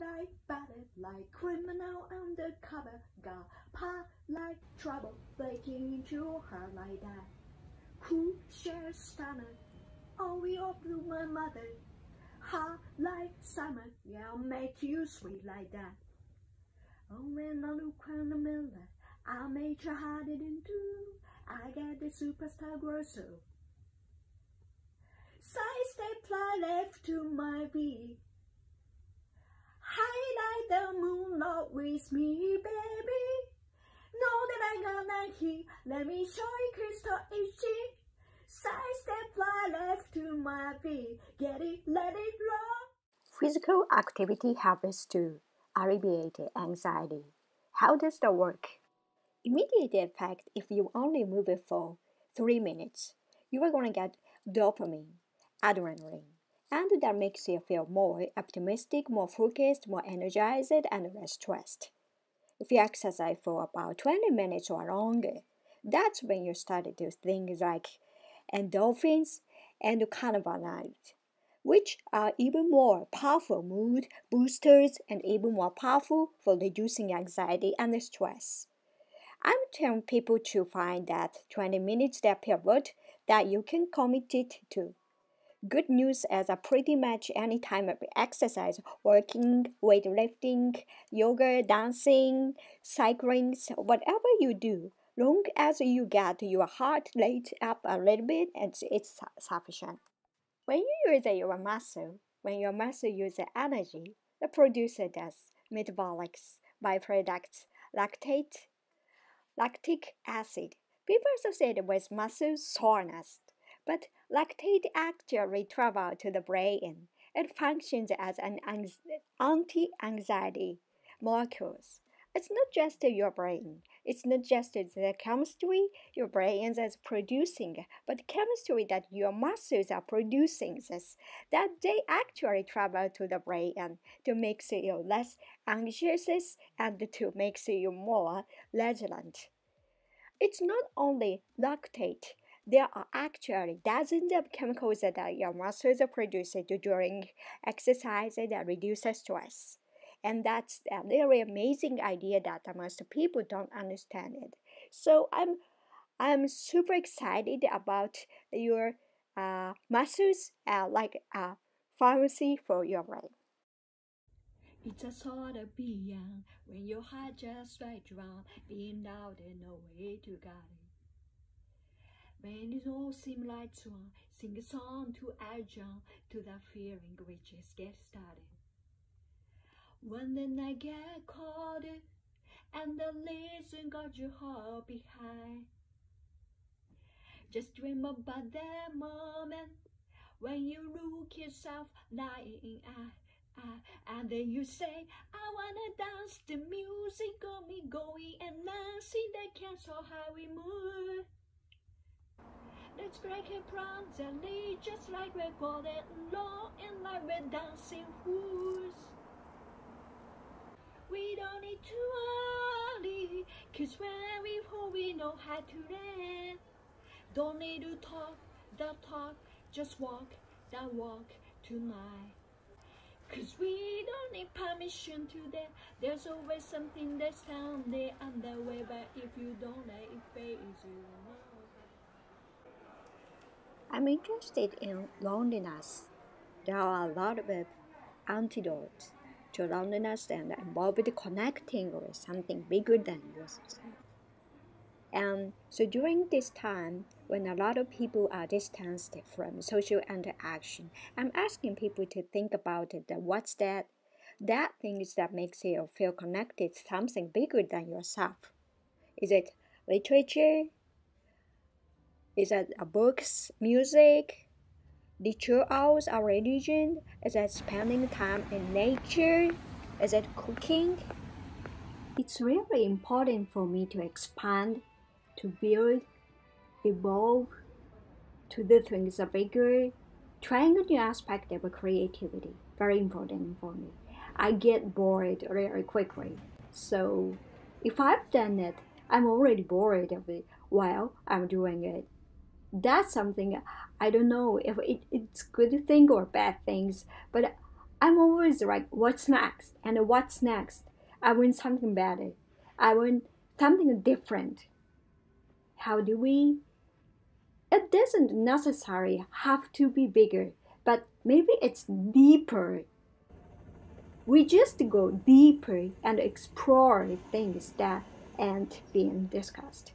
like batted, like criminal undercover, got pot like trouble, breaking into your heart like that. Cool, share, stunner, all we all blew my mother. Hot like summer, yeah, I'll make you sweet like that. Oh, when I look on the mirror, I'll make you hide it in two. I got the superstar grosso. Side step fly left to my beat. Highlight the moonlight with me, baby. Know that I gonna hit. Let me show you crystal itchy. Side step fly left to my feet. Get it, let it roll. Physical activity helps to alleviate anxiety. How does that work? Immediate effect if you only move it for 3 minutes. You are going to get dopamine, adrenaline, and that makes you feel more optimistic, more focused, more energized, and less stressed. If you exercise for about 20 minutes or longer, that's when you start to do things like endorphins and cannabinoids, which are even more powerful mood boosters and even more powerful for reducing anxiety and stress. I'm telling people to find that 20 minutes that period that you can commit it to. Good news is that pretty much any time of exercise, working, weightlifting, yoga, dancing, cycling, whatever you do, long as you get your heart rate up a little bit, it's sufficient. When you use your muscle, when your muscle uses energy, the producer does metabolic byproducts, lactate, lactic acid. People associate it with muscle soreness, but lactate actually travels to the brain. It functions as an anti-anxiety molecule. It's not just your brain. It's not just the chemistry your brain is producing, but chemistry that your muscles are producing. This that they actually travel to the brain to make you less anxious and to make you more resilient. It's not only lactate. There are actually dozens of chemicals that your muscles produce during exercise that reduce stress. And that's a very amazing idea that most people don't understand it. So I'm super excited about your muscles like a pharmacy for your brain. It's a sort of beyond when your heart just right drown, being out and no way to got it. When it all seems like swan, sing a song to add John to that feeling we just get started. When the night get caught and the listen got your heart behind. Just dream about that moment when you look yourself lying and then you say, I wanna dance, the music got me going, and nothing that can so how we move. Let's break it promptly, just like we're golden long and like we're dancing fools. We don't need to worry, cause when we fall we know how to land. Don't need to talk the talk, just walk that walk tonight. Cause we don't need permission to that. There's always something that's down there on the way, but if you don't let it phase you, I'm interested in loneliness. There are a lot of antidotes to loneliness and involved connecting with something bigger than yourself. And so during this time, when a lot of people are distanced from social interaction, I'm asking people to think about it. What's that? That things that makes you feel connected to something bigger than yourself. Is it literature? Is it books, music, rituals or religion? Is it spending time in nature? Is it cooking? It's really important for me to expand, to build, evolve, to do things bigger, trying a new aspect of creativity. Very important for me. I get bored very quickly. So if I've done it, I'm already bored of it while I'm doing it. That's something I don't know if it's good thing or bad things, but I'm always like, what's next? And what's next? I want something better. I want something different. How do we? It doesn't necessarily have to be bigger, but maybe it's deeper. We just go deeper and explore things that aren't being discussed.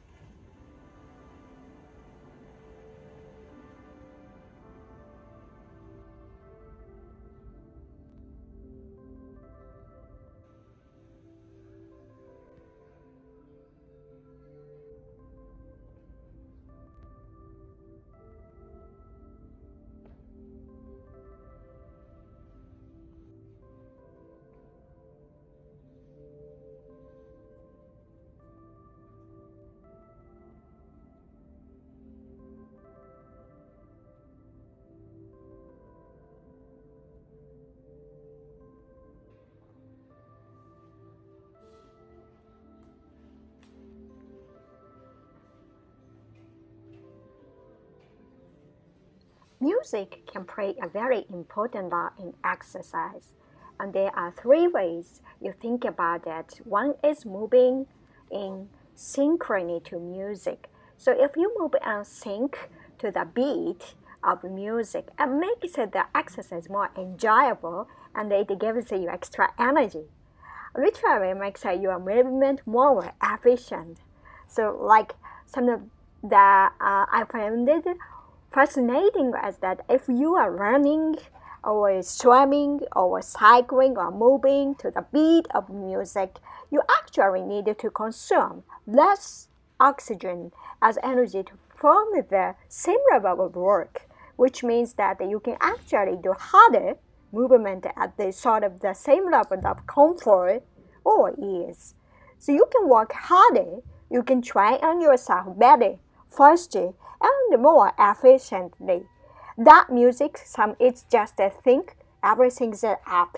Music can play a very important role in exercise, and there are three ways you think about it. One is moving in synchrony to music. So if you move in sync to the beat of music, it makes the exercise more enjoyable and it gives you extra energy. Literally makes your movement more efficient. So like some of the I found it fascinating is that if you are running or swimming or cycling or moving to the beat of music, you actually need to consume less oxygen as energy to perform the same level of work, which means that you can actually do harder movement at the sort of the same level of comfort or ease. So you can work harder, you can try on yourself better, faster, and more efficiently. That music, it's just a think, everything's an app.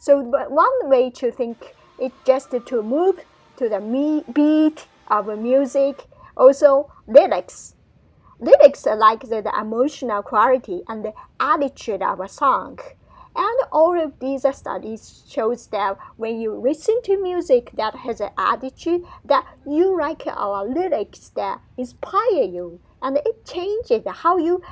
So one way to think is just to move to the beat of music. Also, lyrics. Lyrics are like the emotional quality and the attitude of a song. And all of these studies shows that when you listen to music that has an attitude, that you like our lyrics that inspire you, and it changes how you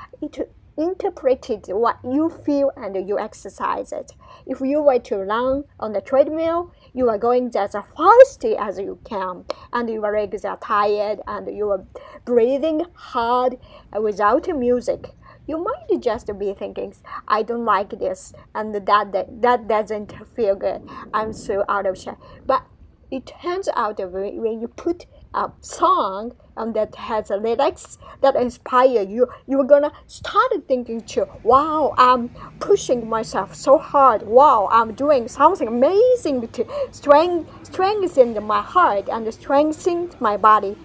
interpreted what you feel and you exercise it. If you were to run on the treadmill, you are going as fast as you can, and your legs are tired, and you are breathing hard without music. You might just be thinking, I don't like this, and that doesn't feel good. I'm so out of shape. But it turns out that when you put a song that has lyrics that inspire you, you're gonna start thinking too, wow, I'm pushing myself so hard. Wow, I'm doing something amazing to strengthen my heart and strengthen my body.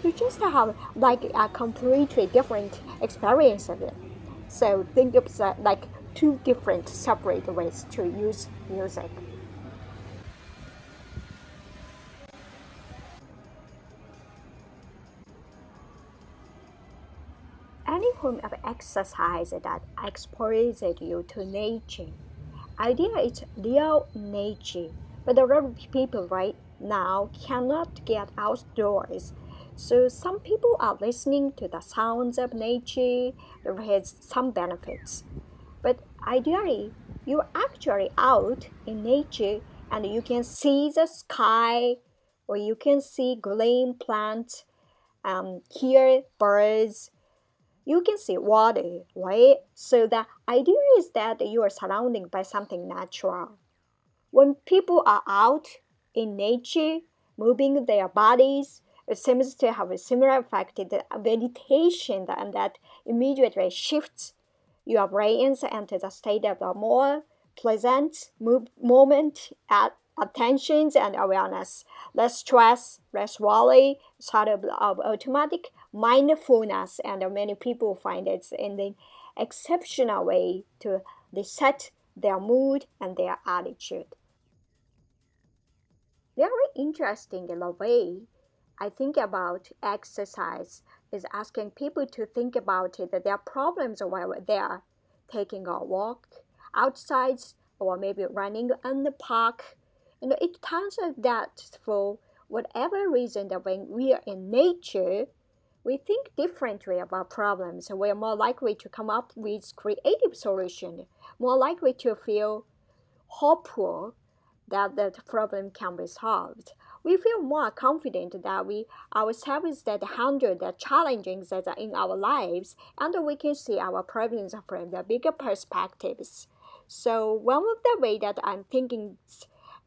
You just have like a completely different experience of it. So think of that like two different separate ways to use music. Any form of exercise that exposes you to nature. Idea is real nature, but a lot of people right now cannot get outdoors. So some people are listening to the sounds of nature. There has some benefits. But ideally, you're actually out in nature and you can see the sky or you can see green plants, hear birds, you can see water, right? So the idea is that you are surrounded by something natural. When people are out in nature, moving their bodies, it seems to have a similar effect in the meditation, and that immediately shifts your brains into the state of a more pleasant moment at attentions and awareness, less stress, less worry, sort of automatic mindfulness, and many people find it in the exceptional way to reset their mood and their attitude. Very interesting in a way. I think about exercise is asking people to think about it, that their problems while they are taking a walk outside, or maybe running in the park. And it turns out that for whatever reason that when we are in nature, we think differently about problems. We are more likely to come up with creative solutions, more likely to feel hopeful that the problem can be solved. We feel more confident that we ourselves that handle the challenges that are in our lives, and we can see our problems from the bigger perspectives. So one of the way that I'm thinking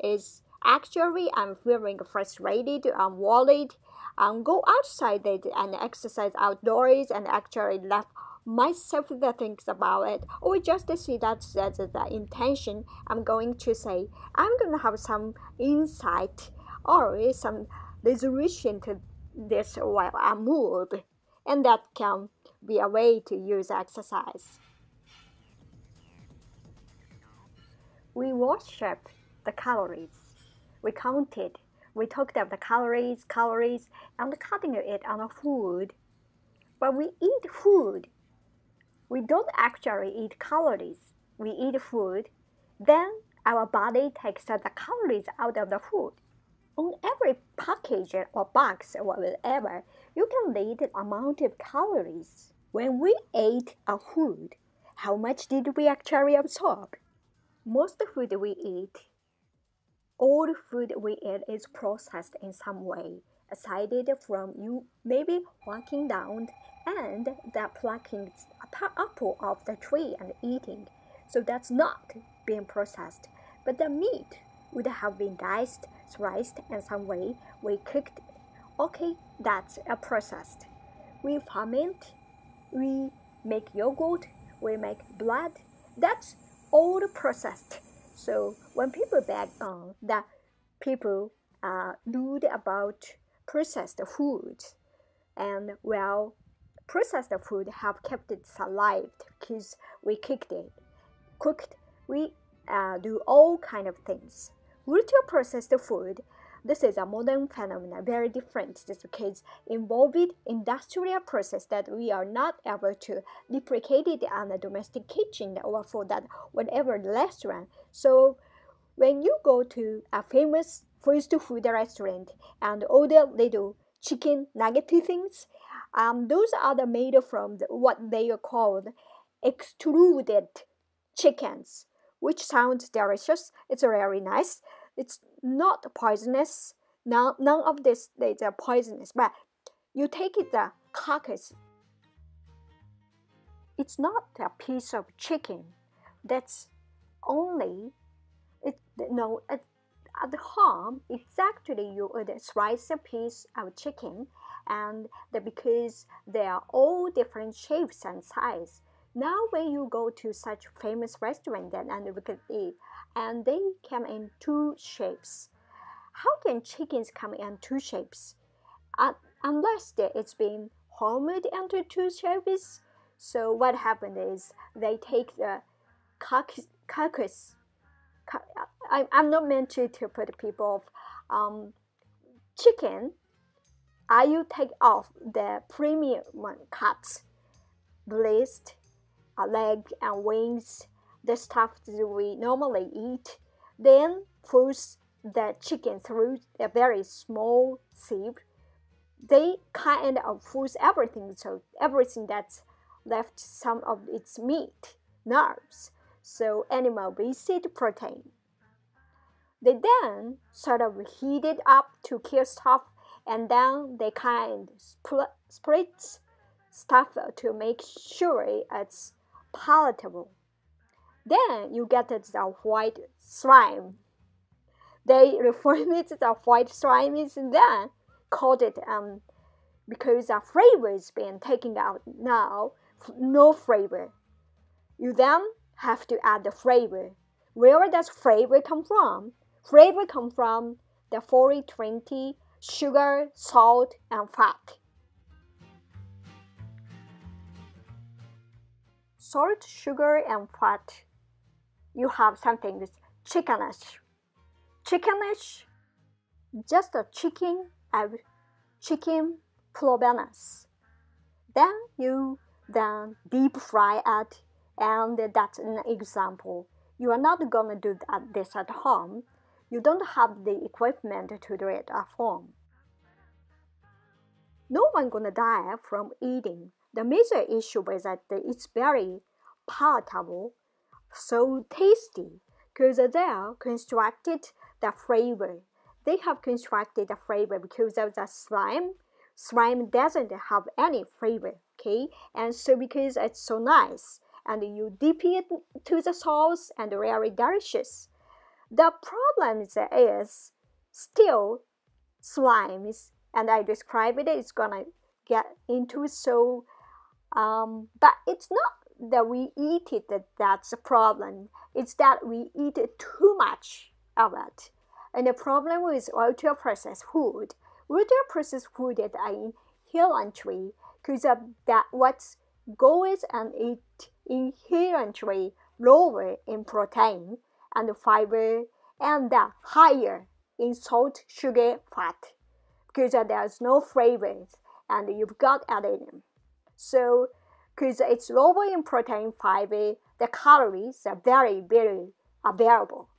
is actually I'm feeling frustrated, I'm worried, go outside and exercise outdoors and actually let myself to think about it, or just to see that's the intention. I'm going to say I'm going to have some insight or some resolution to this while I move, and that can be a way to use exercise. We worship the calories. We counted. We talked about the calories, and cutting it on a food. But we eat food. We don't actually eat calories. We eat food. Then our body takes the calories out of the food. On every package or box or whatever, you can read the amount of calories. When we ate a food, how much did we actually absorb? Most food we eat, all the food we eat is processed in some way, aside from you maybe walking down and that plucking an apple off the tree and eating. So that's not being processed. But the meat would have been diced, sliced in some way. We cooked. Okay, that's a processed. We ferment. We make yogurt. We make blood. That's all processed. So when people beg on that people rude about processed foods, and well, processed food have kept it alive because we cooked, we do all kind of things. Ultra processed food, this is a modern phenomenon, very different just because involved industrial process that we are not able to replicate it on a domestic kitchen or for that whatever restaurant. So when you go to a famous fast food restaurant and order little chicken nugget things, those are made from what they are called extruded chickens, which sounds delicious. It's very nice. It's not poisonous. None of this is poisonous, but you take it the carcass. It's not a piece of chicken. That's only it. No, at home, it's actually you would slice a piece of chicken, and because they are all different shapes and size. Now when you go to such famous restaurant and you can eat, and they come in two shapes. How can chickens come in two shapes? Unless it's been homed into two shapes. So what happened is they take the carcass. I'm not meant to put people of chicken. You take off the premium cuts, breast, leg and wings, the stuff that we normally eat, then force the chicken through a very small sieve. They kind of force everything, so everything that's left some of its meat, nerves, so animal-based protein. They then sort of heat it up to kill stuff, and then they kind of split stuff to make sure it's palatable. Then you get the white slime. They reform it the white slime is then called it because the flavor is being taken out now, no flavor. You then have to add the flavor. Where does flavor come from? Flavor comes from the 40-20 sugar, salt, and fat. Salt, sugar, and fat. You have something that's chickenish. Chickenish, just a chicken and chicken provenance. Then you deep fry it, and that's an example. you are not gonna do this at home. You don't have the equipment to do it at home. No one gonna die from eating. The major issue is that it's very palatable, so tasty, because they are constructed the flavor. They have constructed the flavor because of the slime. Slime doesn't have any flavor, okay? And so because it's so nice, and you dip it to the sauce and very delicious. The problem is still slimes, and I describe it, it's gonna get into so, but it's not that we eat it that's the problem. It's that we eat too much of it. And the problem with ultra-processed food, ultra-processed food that are inherently, because of that what goes and it inherently lower in protein and fiber and higher in salt, sugar, fat, because there's no flavors and you've got added in. So, because it's lower in protein, fiber, the calories are very, very available.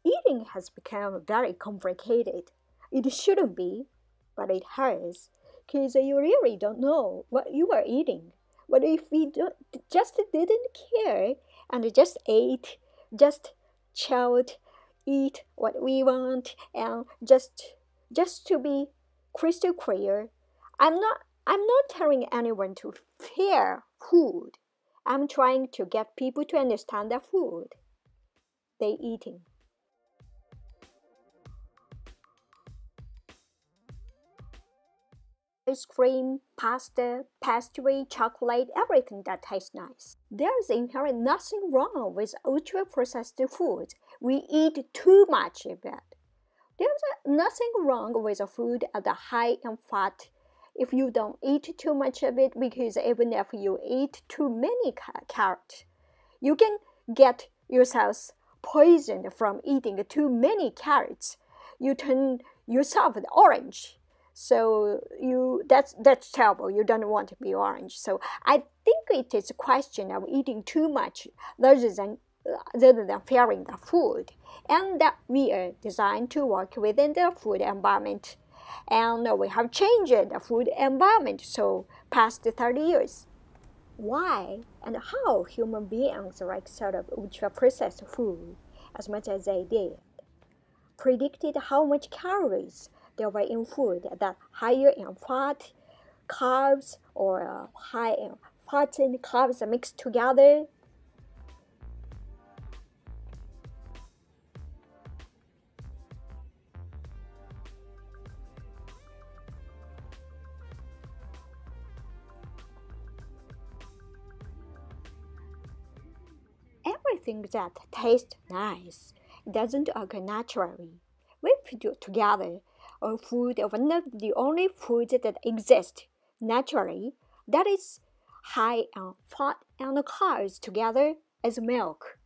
Eating has become very complicated. It shouldn't be, but it has, because you really don't know what you are eating. But if we just didn't care and just ate, just chilled, eat what we want, and just to be crystal clear, I'm not telling anyone to fear food. I'm trying to get people to understand the food they eating. Ice cream, pasta, pastry, chocolate, everything that tastes nice. There's inherent nothing wrong with ultra-processed food. We eat too much of it. There's nothing wrong with a food at the high in fat if you don't eat too much of it, because even if you eat too many carrots, you can get yourself poisoned from eating too many carrots. You turn yourself orange. So that's terrible. You don't want to be orange. So I think it is a question of eating too much rather than fearing the food, and that we are designed to work within the food environment, and we have changed the food environment so past 30 years. Why and how human beings like sort of ultra-processed food as much as they did, predicted how much calories there were in food that higher in fat, carbs, or high in fat and carbs mixed together. Everything that tastes nice doesn't occur naturally. We put together a food of one of the only foods that exist naturally that is high in fat and carbs together as milk.